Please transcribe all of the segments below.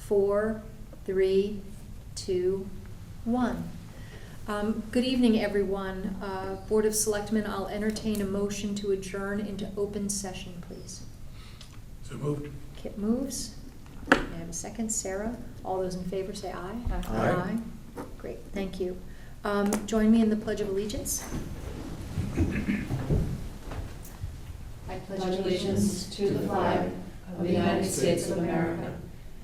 4, 3, 2, 1. Good evening, everyone. Board of Selectmen, I'll entertain a motion to adjourn into open session, please. So moved. Kip moves. May I have a second? Sarah? All those in favor say aye. Aye. Great, thank you. Join me in the Pledge of Allegiance. I pledge allegiance to the flag of the United States of America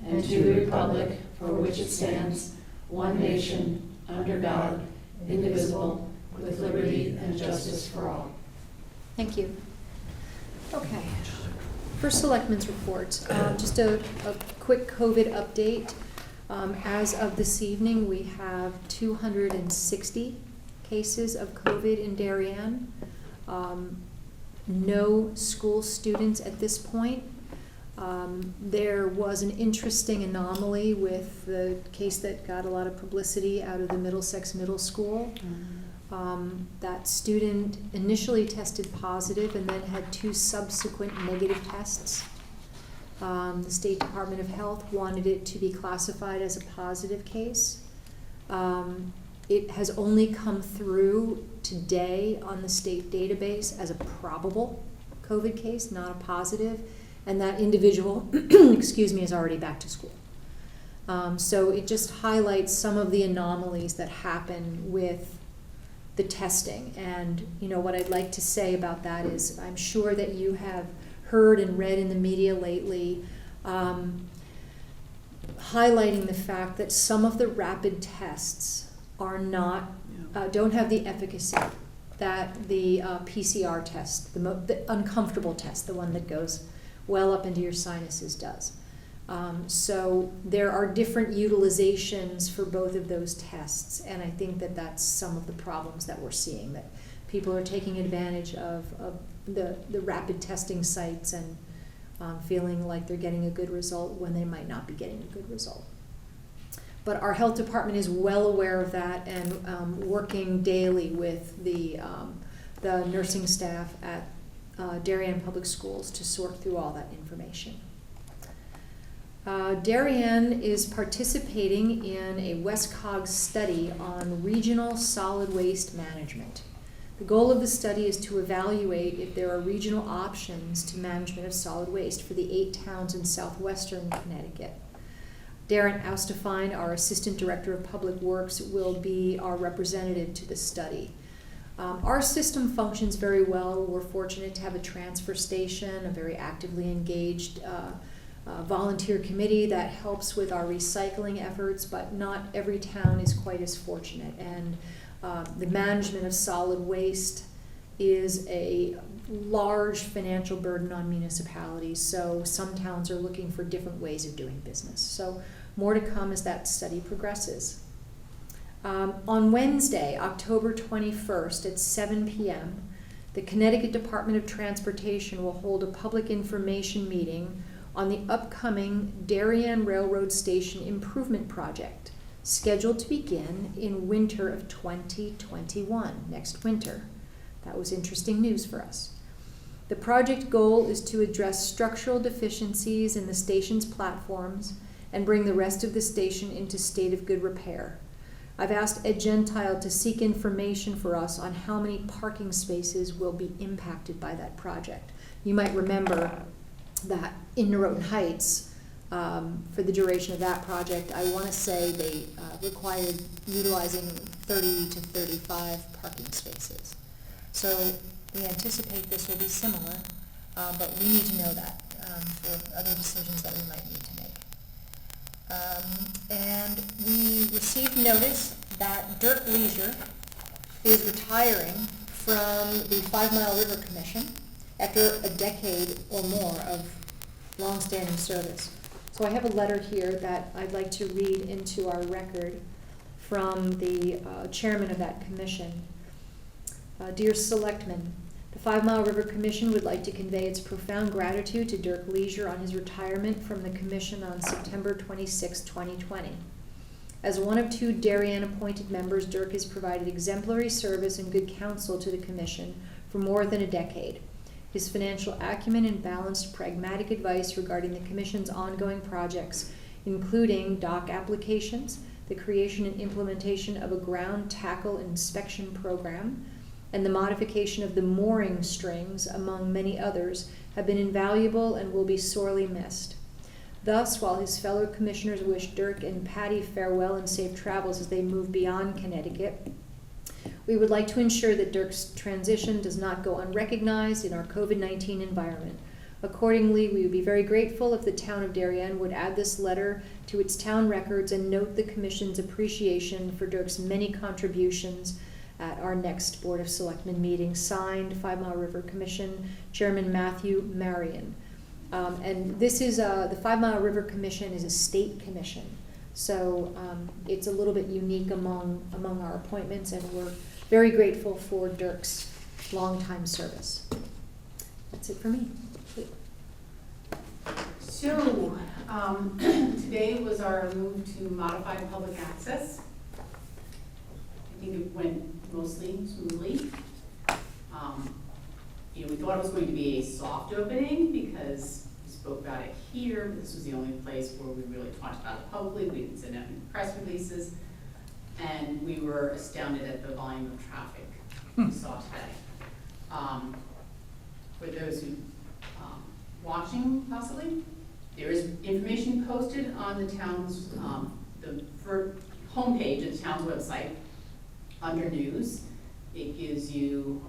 and to the republic for which it stands, one nation, under God, indivisible, with liberty and justice for all. Thank you. Okay. First Selectmen's report. Just a quick COVID update. As of this evening, we have 260 cases of COVID in Darien. No school students at this point. There was an interesting anomaly with the case that got a lot of publicity out of the Middlesex Middle School. That student initially tested positive and then had 2 subsequent negative tests. The State Department of Health wanted it to be classified as a positive case. It has only come through today on the state database as a probable COVID case, not a positive, and that individual, excuse me, is already back to school. So it just highlights some of the anomalies that happen with the testing. And what I'd like to say about that is I'm sure that you have heard and read in the media lately highlighting the fact that some of the rapid tests are not, don't have the efficacy that the PCR test, the uncomfortable test, the one that goes well up into your sinuses does. So there are different utilizations for both of those tests, and I think that that's some of the problems that we're seeing, that people are taking advantage of the rapid testing sites and feeling like they're getting a good result when they might not be getting a good result. But our health department is well aware of that and working daily with the nursing staff at Darien Public Schools to sort through all that information. Darien is participating in a WestCog study on regional solid waste management. The goal of the study is to evaluate if there are regional options to management of solid waste for the 8 towns in southwestern Connecticut. Darren Austafine, our Assistant Director of Public Works, will be our representative to the study. Our system functions very well. We're fortunate to have a transfer station, a very actively engaged volunteer committee that helps with our recycling efforts, but not every town is quite as fortunate. And the management of solid waste is a large financial burden on municipalities, so some towns are looking for different ways of doing business. So more to come as that study progresses. On Wednesday, October 21st at 7 p.m., the Connecticut Department of Transportation will hold a public information meeting on the upcoming Darien Railroad Station Improvement Project, scheduled to begin in winter of 2021, next winter. That was interesting news for us. The project goal is to address structural deficiencies in the station's platforms and bring the rest of the station into state of good repair. I've asked Ed Gentile to seek information for us on how many parking spaces will be impacted by that project. You might remember that in Norotan Heights, for the duration of that project, I want to say they required utilizing 30 to 35 parking spaces. So we anticipate this will be similar, but we need to know that for other decisions that we might need to make. And we received notice that Dirk is retiring from the 5 Mile River Commission after a decade or more of long-standing service. So I have a letter here that I'd like to read into our record from the chairman of that commission. Dear Selectmen, the 5 Mile River Commission would like to convey its profound gratitude to Dirk Leisure on his retirement from the commission on September 26, 2020. As one of 2 Darien appointed members, Dirk has provided exemplary service and good counsel to the commission for more than a decade. His financial acumen and balanced, pragmatic advice regarding the commission's ongoing projects including dock applications, the creation and implementation of a ground tackle inspection program, and the modification of the mooring strings, among many others, have been invaluable and will be sorely missed. Thus, while his fellow commissioners wish Dirk and Patty farewell and safe travels as they move beyond Connecticut, we would like to ensure that Dirk's transition does not go unrecognized in our COVID-19 environment. Accordingly, we would be very grateful if the town of Darien would add this letter to its town records and note the Commission's appreciation for Dirk's many contributions at our next Board of Selectmen meeting. Signed, 5 Mile River Commission, Chairman Matthew Marion. And this is, the 5 Mile River Commission is a state commission. So it's a little bit unique among our appointments, and we're very grateful for Dirk's longtime service. That's it for me. So, today was our move to modify public access. I think it went mostly smoothly. We thought it was going to be a soft opening because we spoke about it here, but this was the only place where we really talked about it publicly. We didn't send out any press releases, and we were astounded at the volume of traffic we saw today. For those who watching possibly, there is information posted on the town's homepage of the town's website under news. It gives you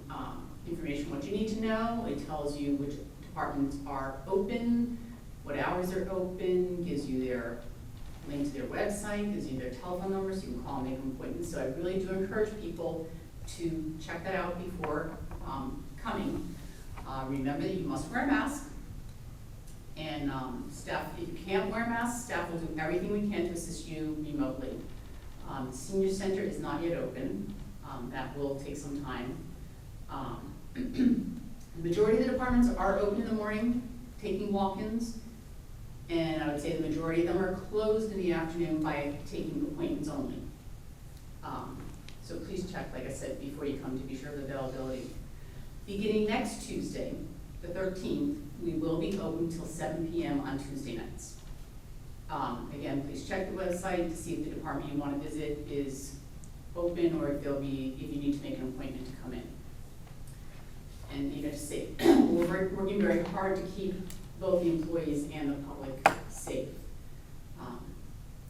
information what you need to know. It tells you which departments are open, what hours they're open, gives you their link to their website, gives you their telephone number so you can call and make an appointment. So I really do encourage people to check that out before coming. Remember that you must wear a mask. And staff, if you can't wear a mask, staff will do everything we can to assist you remotely. The senior center is not yet open. That will take some time. The majority of the departments are open in the morning, taking walk-ins, and I would say the majority of them are closed in the afternoon by taking appointments only. So please check, like I said, before you come to be sure of the availability. Beginning next Tuesday, the 13th, we will be open until 7 p.m. on Tuesday nights. Again, please check the website to see if the department you want to visit is open, or if you need to make an appointment to come in. And to say, we're working very hard to keep both the employees and the public safe.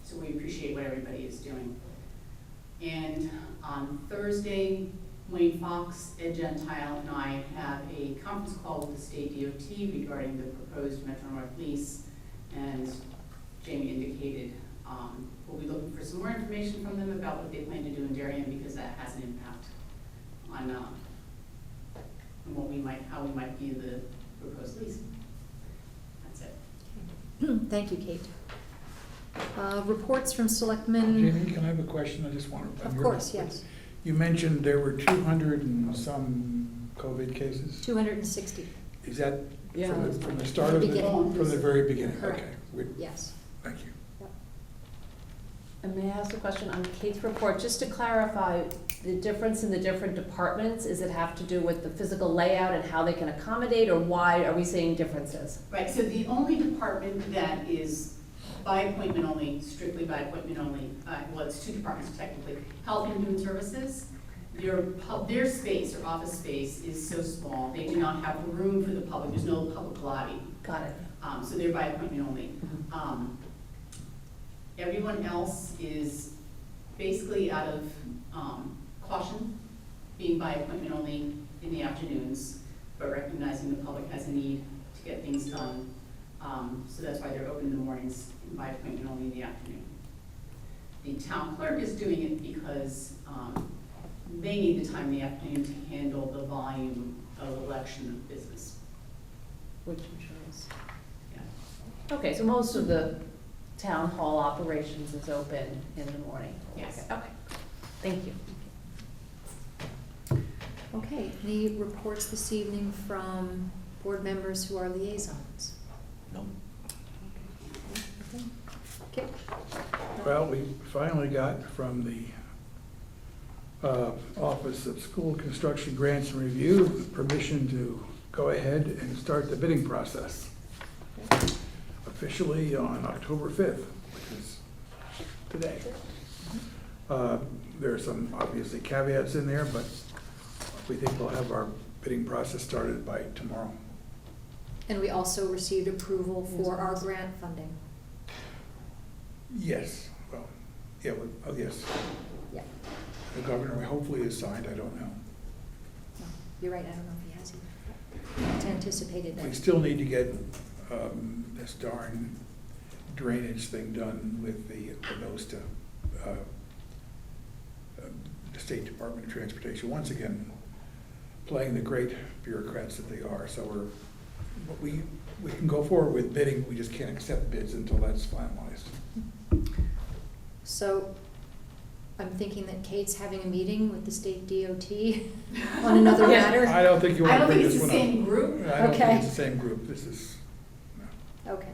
So we appreciate what everybody is doing. And on Thursday, Wayne Fox, Ed Gentile, and I have a conference call with the state DOT regarding the proposed Metro North lease. And as Jamie indicated, we'll be looking for some more information from them about what they plan to do in Darien, because that has an impact on how we might view the proposed lease. That's it. Thank you, Kate. Reports from Selectmen. Jamie, can I have a question? I just want to. Of course, yes. You mentioned there were 200 and some COVID cases. 260. Is that Yeah. from the start of it? Beginning. From the very beginning? Correct. Okay. Yes. Thank you. And may I ask a question on Kate's report? Just to clarify, the difference in the different departments, is it have to do with the physical layout and how they can accommodate, or why are we seeing differences? Right, so the only department that is by appointment only, strictly by appointment only, well, it's two departments technically, Health and Human Services, their space, their office space is so small, they do not have room for the public, there's no public lobby. Got it. So they're by appointment only. Everyone else is basically out of caution, being by appointment only in the afternoons, but recognizing the public has a need to get things done. So that's why they're open in the mornings and by appointment only in the afternoon. The town clerk is doing it because they need the time in the afternoon to handle the volume of election of business. Which I'm sure is. Yeah. Okay, so most of the town hall operations is open in the morning? Yes. Okay, thank you. Okay, any reports this evening from board members who are liaisons? No. Okay. Well, we finally got from the Office of School Construction Grants and Review permission to go ahead and start the bidding process officially on October 5th. which is today. There are some obviously caveats in there, but we think we'll have our bidding process started by tomorrow. And we also received approval for our grant funding. Yes, well, yeah, yes. Yeah. The governor hopefully is signed, I don't know. No, you're right, I don't know if he has either. It's anticipated that. We still need to get this darn drainage thing done with those to the State Department of Transportation. Once again, playing the great bureaucrats that they are. So we can go forward with bidding, we just can't accept bids until that's finalized. So I'm thinking that Kate's having a meeting with the state DOT on another Yeah. matter. I don't think you I want to don't bring think this it's one the up. same group. I don't Okay. think it's the same group. This is, no. Okay.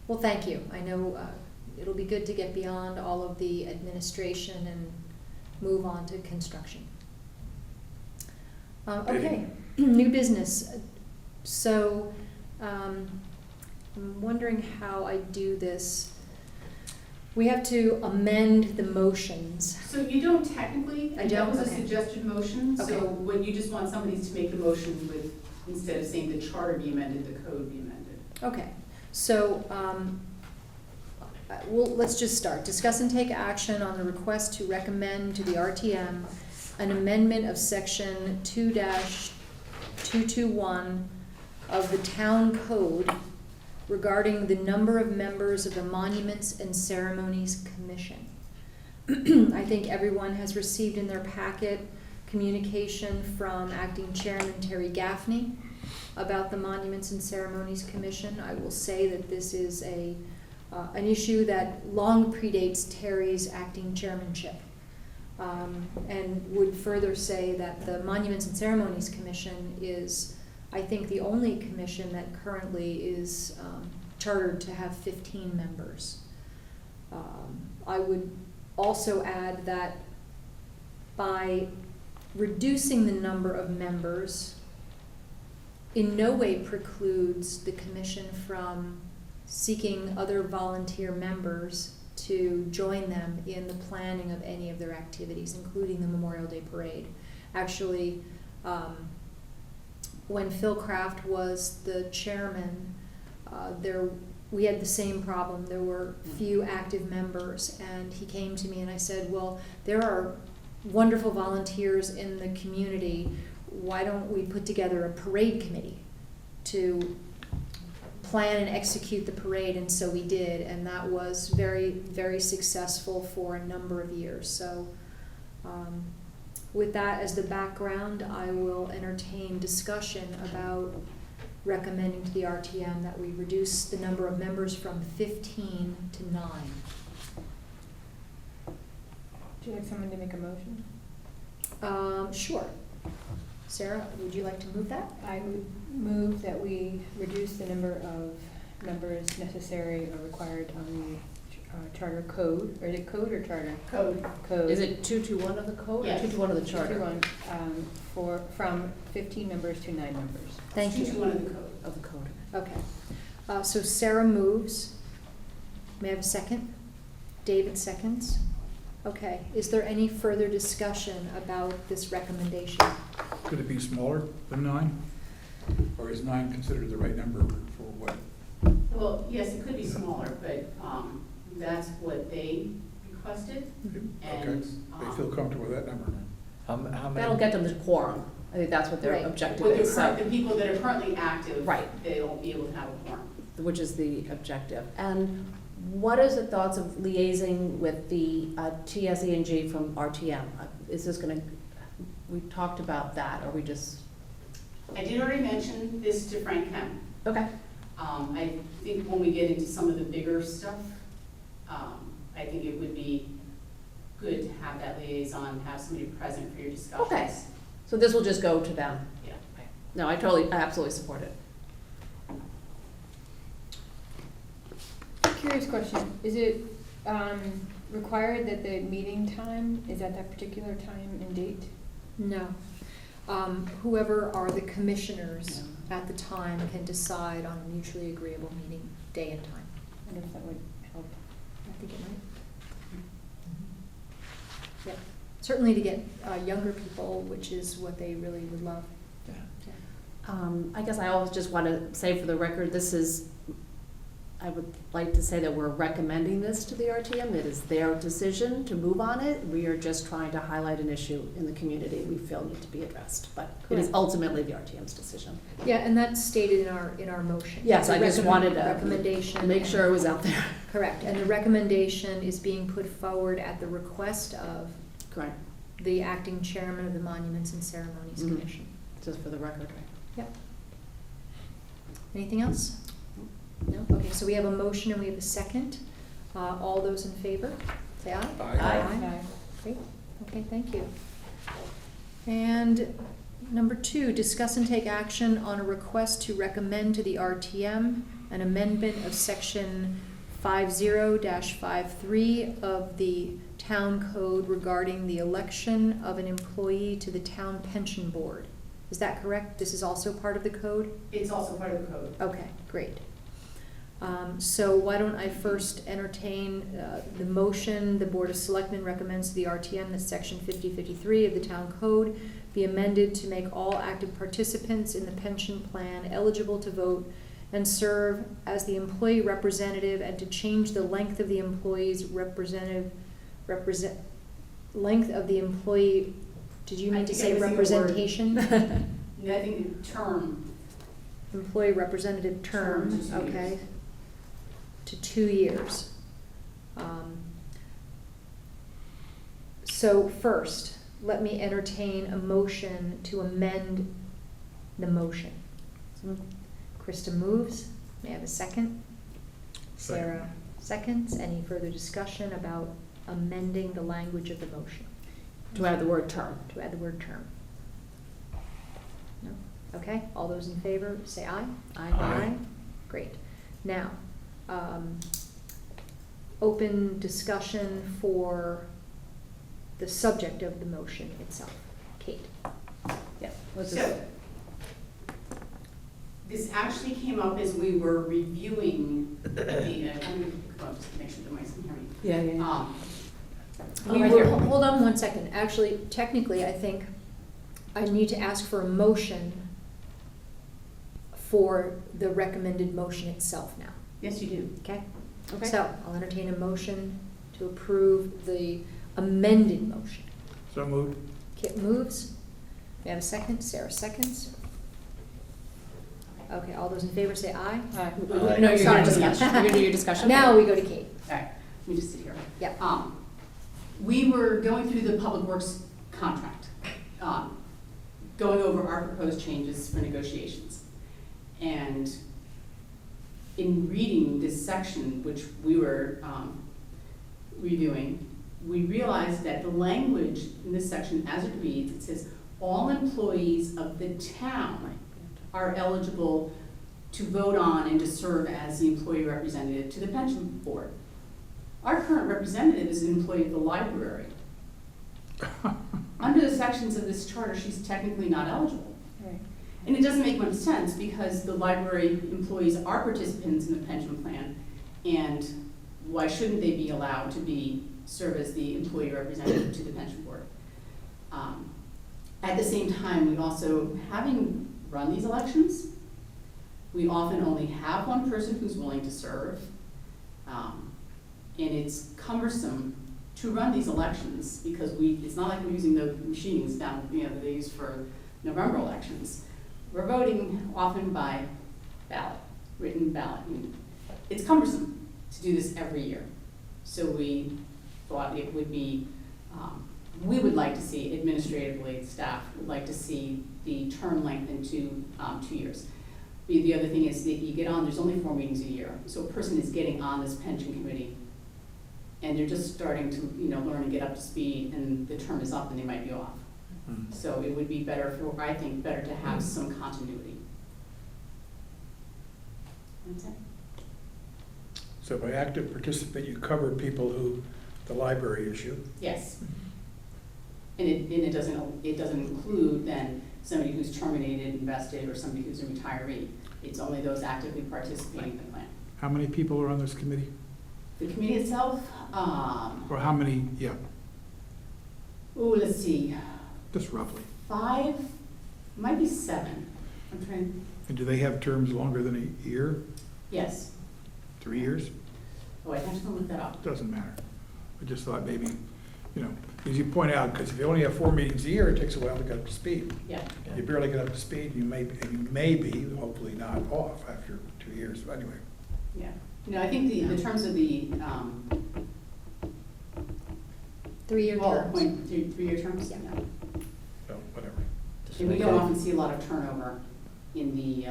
Well, thank you. I know it'll be good to get beyond all of the administration and move on to construction. Okay, new business. So I'm wondering how I do this. We have to amend the motions. So you don't technically, I that don't? was a Okay. suggested motion, Okay. so when you just want somebody to make the motion with, instead of saying the charter be amended, the code be amended. Okay, so let's just start. Discuss and take action on the request to recommend to the RTM an amendment of section 2-221 of the town code regarding the number of members of the Monuments and Ceremonies Commission. I think everyone has received in their packet communication from Acting Chairman Terry Gaffney about the Monuments and Ceremonies Commission. I will say that this is an issue that long predates Terry's acting chairmanship. And would further say that the Monuments and Ceremonies Commission is, I think, the only commission that currently is chartered to have 15 members. I would also add that by reducing the number of members in no way precludes the commission from seeking other volunteer members to join them in the planning of any of their activities, including the Memorial Day Parade. Actually, when Phil Kraft was the chairman, we had the same problem. There were few active members, and he came to me and I said, well, there are wonderful volunteers in the community. Why don't we put together a parade committee to plan and execute the parade? And so we did, and that was very, very successful for a number of years. So with that as the background, I will entertain discussion about recommending to the RTM that we reduce the number of members from 15 to 9. Would you like someone to make a motion? Sure. Sarah, would you like to move that? I would move that we reduce the number of members necessary or required on the charter code, or is it code or charter? Code. Code. Is it 221 of the code or Yes. 221 of the charter? 221, from 15 members to 9 members. Thank you. Choose one of the code. Of the code. Okay. So Sarah moves. May I have a second? David seconds. Okay. Is there any further discussion about this recommendation? Could it be smaller than 9? Or is 9 considered the right number for what? Well, yes, it could be smaller, but that's what they requested, Okay, and. they feel comfortable with that number. How many? That'll get them to quorum. I think that's what their Right. objective With is, the people that are currently active. Right. They won't be able to have a quorum. which is the objective. And what is the thoughts of liaising with the TSE&G from RTM? Is this gonna, we talked about that, or we just? I did already mention this to Frank Kemp. Okay. I think when we get into some of the bigger stuff, I think it would be good to have that liaison, have somebody present for your discussions. Okay. So this will just go to them? Yeah. No, I absolutely support it. Curious question, is it required that the meeting time is at that particular time and date? No. Whoever are the commissioners at the time can decide on a mutually agreeable meeting day and time. I wonder if that would help. certainly to get younger people, which is what they really would love. I guess I always just want to say for the record, I would like to say that we're recommending this to the RTM. It is their decision to move on it. We are just trying to highlight an issue in the community we feel need to be addressed, but it is Correct. ultimately the RTM's decision. Yeah, and that's stated in our motion. Yes, The I just wanted to recommendation. make sure it was out there. Correct, and the recommendation is being put forward at the request of Correct, the acting chairman of the Monuments and Ceremonies Mhm. Commission. just for the record. Yep. Anything else? No? Okay, so we have a motion and we have a second. All those in favor, say aye. Aye. Great, okay, thank you. And number 2, discuss and take action on a request to recommend to the RTM an amendment of section 50-53 of the town code regarding the election of an employee to the town pension board. Is that correct? This is also part of the code? It's also part of the code. Okay, great. So why don't I first entertain the motion, the Board of Selectmen recommends to the RTM that section 5053 of the town code be amended to make all active participants in the pension plan eligible to vote and serve as the employee representative, and to change the length of the employee's length of the employee, did you I mean to think say I was thinking representation? I think the term, Employee representative term, Term to 2 okay, years. to 2 years. So first, let me entertain a motion to amend the motion. Krista moves, may I have a second? Sarah seconds, any further discussion about amending the language of the motion? To add the word term. To add the word term? No? Okay, all those in favor, say aye. Aye. Great. Now, open discussion for the subject of the motion itself. Kate? Yeah. let's so, just- this actually came up as we were reviewing the, I'm gonna come up just to make sure the mics can hear me. Yeah, yeah, yeah. We right were, here. hold on one second. Actually, technically, I think I need to ask for a motion for the recommended motion itself now, Yes, you do. okay? Okay. So I'll entertain a motion to approve the amended motion. So moved. Kit moves. May I have a second? Sarah seconds. Okay, all those in favor say aye. Aye. Aye. No, you're Sorry. gonna discuss, you're gonna do your discussion? Now we go to Kate. All right, let me just sit here. Yep. We were going through the Public Works contract, going over our proposed changes for negotiations. And in reading this section, which we were reviewing, we realized that the language in this section, as it reads, it says, all employees of the town are eligible to vote on and to serve as the employee representative to the pension board. Our current representative is an employee of the library. Under the sections of this charter, she's technically not eligible. Right. And it doesn't make much sense because the library employees are participants in the pension plan, and why shouldn't they be allowed to serve as the employee representative to the pension board? At the same time, we also, having run these elections, we often only have one person who's willing to serve. And it's cumbersome to run these elections because it's not like we're using the machines down, that they use for November elections. We're voting often by ballot, written ballot. It's cumbersome to do this every year. So we thought it would be, we would like to see administratively, staff would like to see the term lengthened to 2 years. The other thing is that you get on, there's only 4 meetings a year. So a person is getting on this pension committee and they're just starting to, learn and get up to speed, and the term is up and they might be off. So it would be better better to have some continuity. That's it. So by active participant, you cover people who, the library issue. Yes. And it doesn't include then somebody who's terminated, invested, or somebody who's a retiree. It's only those actively participating in the plan. How many people are on this committee? The committee itself, Or how many, yeah. Ooh, let's see, Just roughly. 5, might be 7. I'm trying, And do they have terms longer than a year, yes. 3 years? Oh, I have to look that up. Doesn't matter. I just thought maybe, you know, as you point out, because if you only have 4 meetings a year, it takes a while to get up to speed. Yeah. You barely get up to speed, you may be, hopefully not off after 2 years, but anyway. Yeah. No, I think the terms of the, 3-year well, terms. 3-year terms? Yeah. So, whatever, Just And we make don't it- often see a lot of turnover in the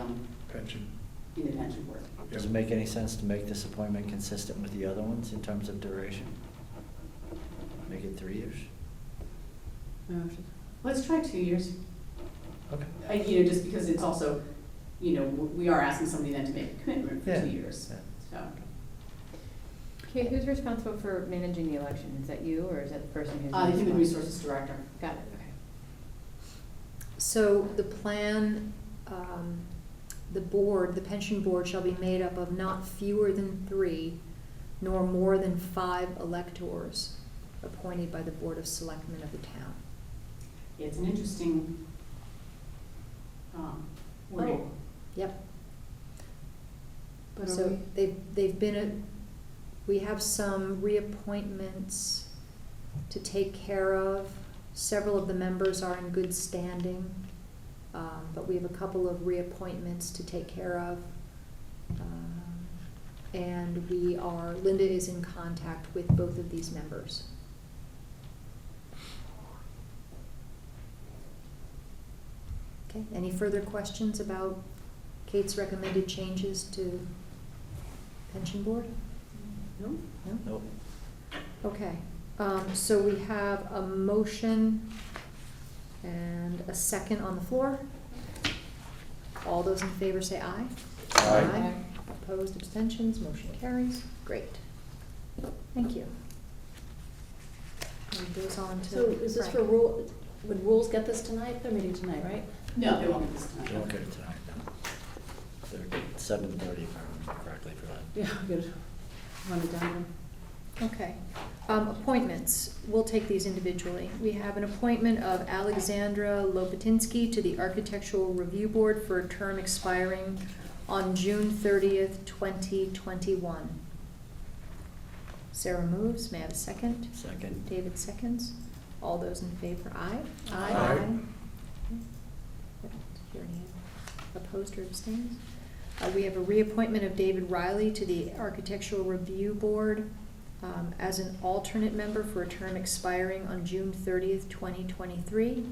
pension. pension board. Does it make any sense to make this appointment consistent with the other ones in terms of duration? Make it 3 years? Let's try 2 years. Okay. You know, just because it's also, you know, we are asking somebody then to make a commitment for Yeah. 2 years, Yeah. so. Kate, who's responsible for managing the election? Is that you, or is that the person who's? The Human responsible? Resources Director. Got it, okay. So the plan, the pension board shall be made up of not fewer than 3, nor more than 5 electors appointed by the Board of Selectmen of the town. It's an interesting wording. Yep. But are So they've been, we have some reappointments to take care of. Several of the members are in good standing, but we have a couple of reappointments to take care of. And Linda is in contact with both of these members. Okay, any further questions about Kate's recommended changes to pension board? No? No? Nope. Okay, so we have a motion and a second on the floor. All those in favor say aye. Aye. Opposed, abstentions, motion carries. Great. Thank you. And it goes on to So is this for Frank. would rules get this tonight? They're meeting tonight, right? No, they won't get this tonight. You won't get it tonight, no. They're 7:30, if I remember correctly, for that. Yeah, good. Run it down. Okay. Appointments, we'll take these individually. We have an appointment of Alexandra Lopatinsky to the Architectural Review Board for a term expiring on June 30th, 2021. Sarah moves, may I have a second? Second. David seconds. All those in favor, aye? Aye. Aye. Yep. Hear any opposed or abstains? We have a reappointment of David Riley to the Architectural Review Board as an alternate member for a term expiring on June 30th, 2023.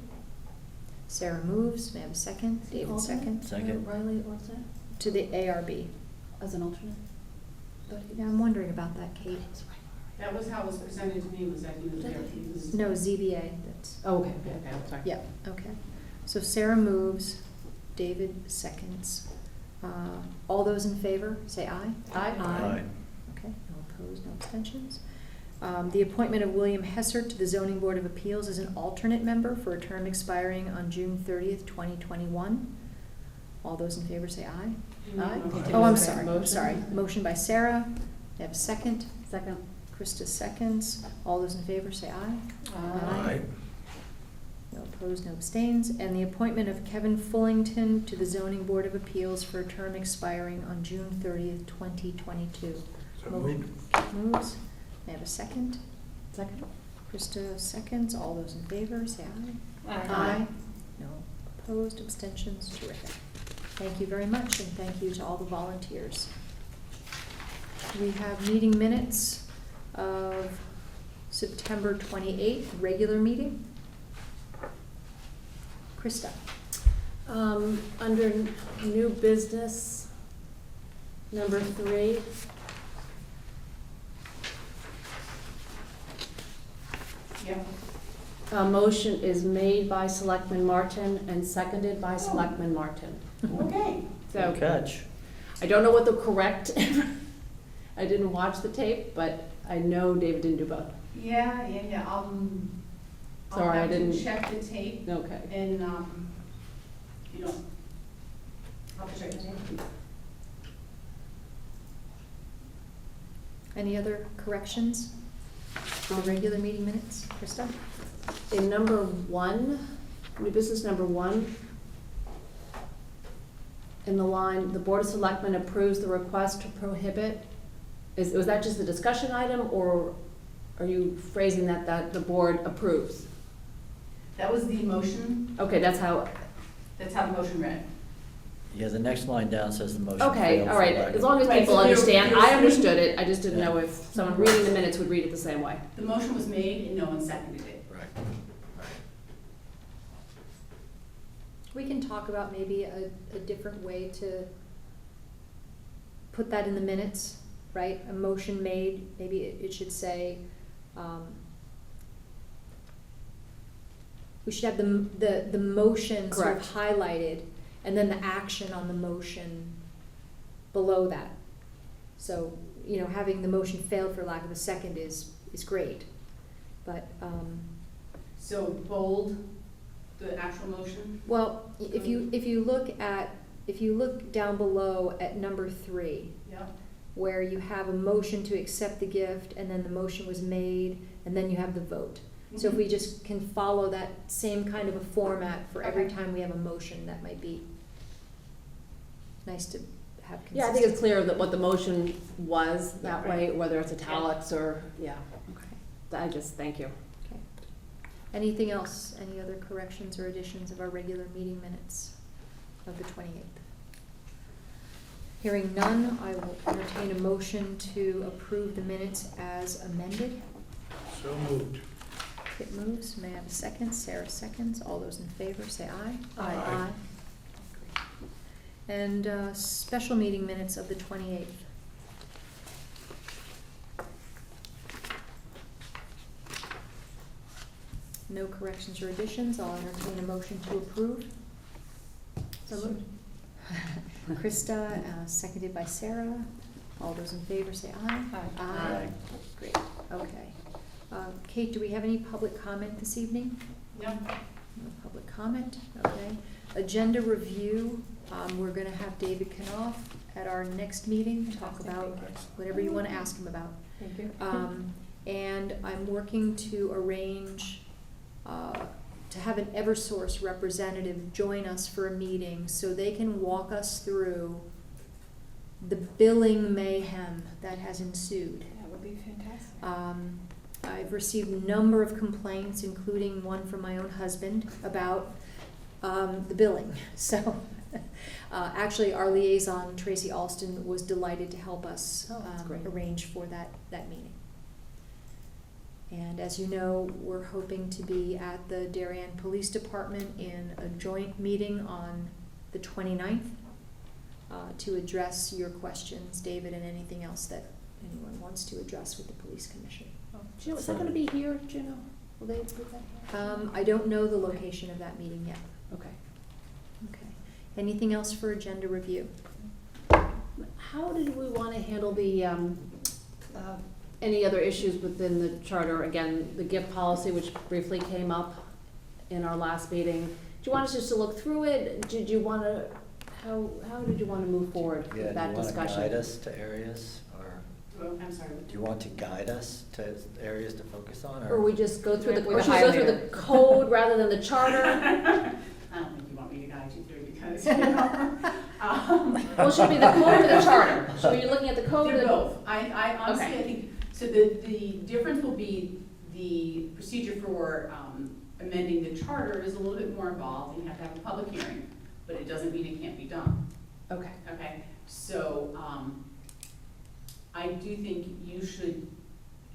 Sarah moves, may I have a second? David Alternate? seconds. Second. Riley, what's that? To the ARB. As an alternate? Yeah, I'm wondering about that, Kate. That was how it was presented to me, was that he was there. He was- No, ZBA, that's, Oh, okay, okay, sorry. yeah, okay. So Sarah moves, David seconds. All those in favor, say aye. Aye. Aye. Okay, no opposed, no abstentions. The appointment of William Hesser to the Zoning Board of Appeals as an alternate member for a term expiring on June 30th, 2021. All those in favor say aye. Aye. Oh, I'm Okay. sorry, I'm Motion. sorry. Motion by Sarah, I have a second. Second. Krista seconds. All those in favor say aye. Aye. No opposed, no abstains. And the appointment of Kevin Fullington to the Zoning Board of Appeals for a term expiring on June 30th, 2022. So Motion. moved. Moves. May I have a second? Second. Krista seconds. All those in favor, say aye. Aye. No opposed, abstentions, terrific. Thank you very much, and thank you to all the volunteers. We have meeting minutes of September 28th, regular meeting. Krista. Under new business, number 3. Yeah. A motion is made by Selectman Martin and seconded by Selectman Martin. Okay. So, Good catch. I don't know what the correct, I didn't watch the tape, but I know David didn't do both. Yeah. I'll Sorry, I have to didn't- check the tape Okay. and, you know, I'll have to check the tape. Any other corrections to the regular meeting minutes? Krista? in number 1, new business number 1, in the line, the Board of Selectmen approves the request to prohibit, was that just a discussion item, or are you phrasing that the board approves? That was the motion, Okay, that's how, that's how the motion read. Yeah, the next line down says the motion okay, failed all for right, lack as of- long as Right, people so you're- understand, you're I saying- understood it, I just didn't know Yeah. if someone reading the minutes would read it the same way. The motion was made and no one seconded it. Right. We can talk about maybe a different way to put that in the minutes, right? A motion made, maybe it should say, we should have the motion sort of Correct. highlighted, and then the action on the motion below that. So, you know, having the motion failed for lack of a second is great, but, So bold the actual motion. well, if you look down below at number 3, Yep. where you have a motion to accept the gift, and then the motion was made, and then you have the vote. So if we just can follow that same kind of a format for every Okay. time we have a motion, that might be nice to have consistency. Yeah, I think it's clear that what the motion was that Yeah, way, right. whether it's italics or, yeah, Okay. thank you. Okay. Anything else, any other corrections or additions of our regular meeting minutes of the 28th? Hearing none, I will entertain a motion to approve the minutes as amended. So moved. Kit moves, may I have a second? Sarah seconds. All those in favor say aye. Aye. And special meeting minutes of the 28th. No corrections or additions, I'll entertain a motion to approve. So moved. Krista, seconded by Sarah. All those in favor say aye. Aye. Aye. Great, okay. Kate, do we have any public comment this evening? No. No public comment, okay. Agenda review, we're gonna have David Knopf at our next meeting, talk Fantastic, about thank you. whatever you wanna ask him about. Thank you. And I'm working to arrange, to have an Eversource representative join us for a meeting, so they can walk us through the billing mayhem that has ensued. That would be fantastic. I've received a number of complaints, including one from my own husband, about the billing. So, actually, our liaison, Tracy Alston, was delighted to help us Oh, that's great. arrange for that meeting. And as you know, we're hoping to be at the Darien Police Department in a joint meeting on the 29th to address your questions, David, and anything else that anyone wants to address with the police commission. Do you know, is that gonna be here, do you know? Will they do that here? I don't know the location of that meeting yet. Okay. Okay. Anything else for agenda review? How did we wanna handle the, any other issues within the charter? Again, the gift policy, which briefly came up in our last meeting. Do you want us just to look through it? Did you wanna, how did you wanna move forward Yeah, with that do you want to discussion? guide us to areas, or Oh, I'm sorry. do you want to guide us to areas to focus on, Or we just go through the, With or a should we go through the highlighter. code rather than the charter? I don't think you want me to guide you through because, you know. Well, should it be the code or the charter? Should we be looking at the code or They're the? both. I honestly, Okay. I think, so the difference will be the procedure for amending the charter is a little bit more involved, and you have to have a public hearing, but it doesn't mean it can't be done, Okay. okay? So, I do think you should,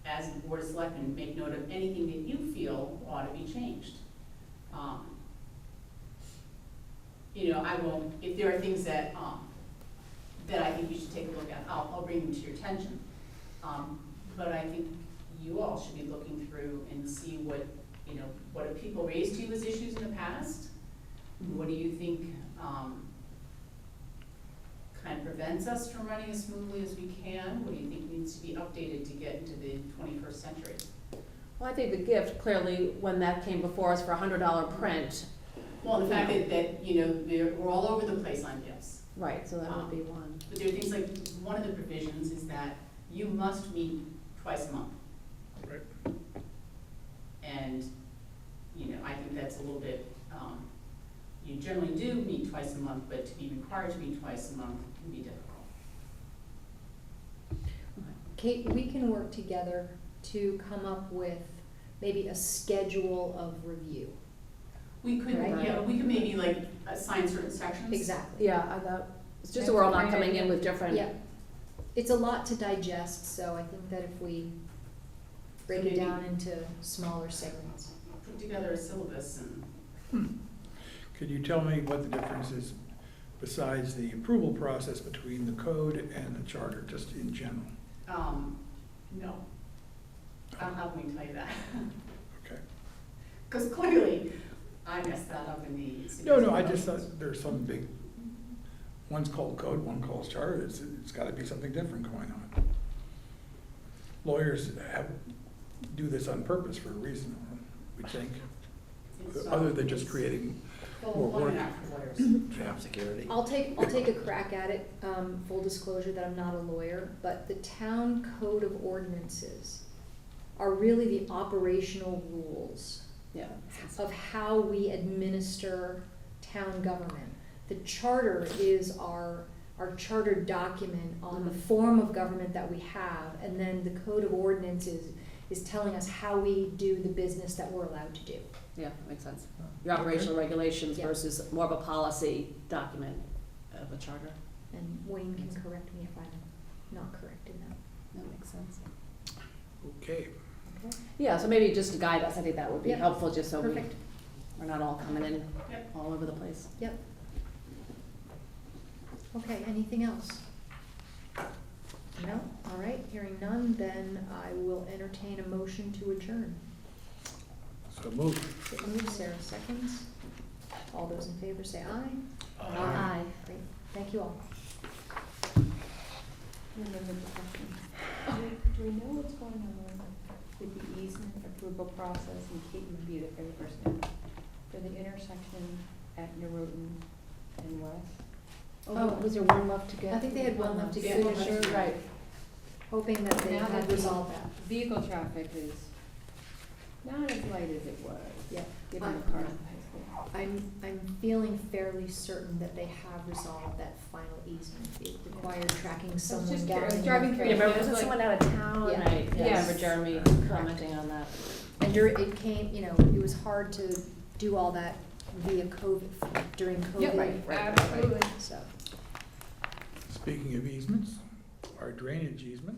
as the Board of Selectmen, make note of anything that you feel ought to be changed. You know, I won't, if there are things that I think you should take a look at, I'll bring them to your attention. But I think you all should be looking through and see what, you know, what have people raised to you as issues in the past? What do you think, kind of prevents us from running as smoothly as we can? What do you think needs to be updated to get into the 21st century? Well, I think the gift, clearly, when that came before us for $100 print. Well, the fact that, you know, we're all over the place on gifts. Right, so that would be one. But there are things like, one of the provisions is that you must meet twice a month. Right. And meet twice a month, but to be required to meet twice a month can be difficult. Kate, we can work together to come up with maybe a schedule of review. We could, Right. yeah, we could maybe like assign certain sections. Exactly. Yeah, I thought, it's just so we're all not coming in with different. Yeah. It's a lot to digest, so I think that if we break it maybe- down into smaller segments. Put together a syllabus and, Could you tell me what the difference is besides the approval process between the code and the charter, just in general? no. I don't have me tell you that. Okay. Because clearly, I messed that up in the. No, I just thought there's some big, one's called code, one calls charter, it's gotta be something different going on. Lawyers do this on purpose for a reason, we think, It's, other than just it's creating full more work. employment for lawyers. Job security. I'll take a crack at it, full disclosure that I'm not a lawyer, but the town code of ordinances are really the operational rules Yeah. of how we administer town government. The charter is our charter document on the form of government that we have, and then the code of ordinances is telling us how we do the business that we're allowed to do. Yeah, makes sense. Your operational regulations Yeah. versus more of a policy document of a charter. And Wayne can correct me if I'm not correct in that. That makes sense. Okay, Okay? Yeah, so maybe just to guide us, I think that would be Yep. helpful, just so Perfect. we're not all coming in Yep. all over the place. Yep. Okay, anything else? No? All right, hearing none, then I will entertain a motion to adjourn. so move. It moves, Sarah seconds. All those in favor say aye. Aye. Great, thank you all. Remember the question. Do we know what's going on with the easement approval process, and Kate would be the fair person, for the intersection at Norotan and West? Oh, was there one left to get? I think they had one left to Yeah, get, one left to Right. hoping that they Now had that the resolved that. Vehicle traffic is not as light as it was, Yeah. given the car at the high school. I'm feeling fairly certain that they have resolved that final easement. It required tracking someone just down. curious. in Driving the- through Yeah, remember, It was wasn't like- someone out of town? Yeah. Right, yeah, I Yes. remember Jeremy commenting on that. And it came, it was hard to do all that via COVID, during COVID. Yep, right, absolutely. So, Speaking of easements, our drainage easement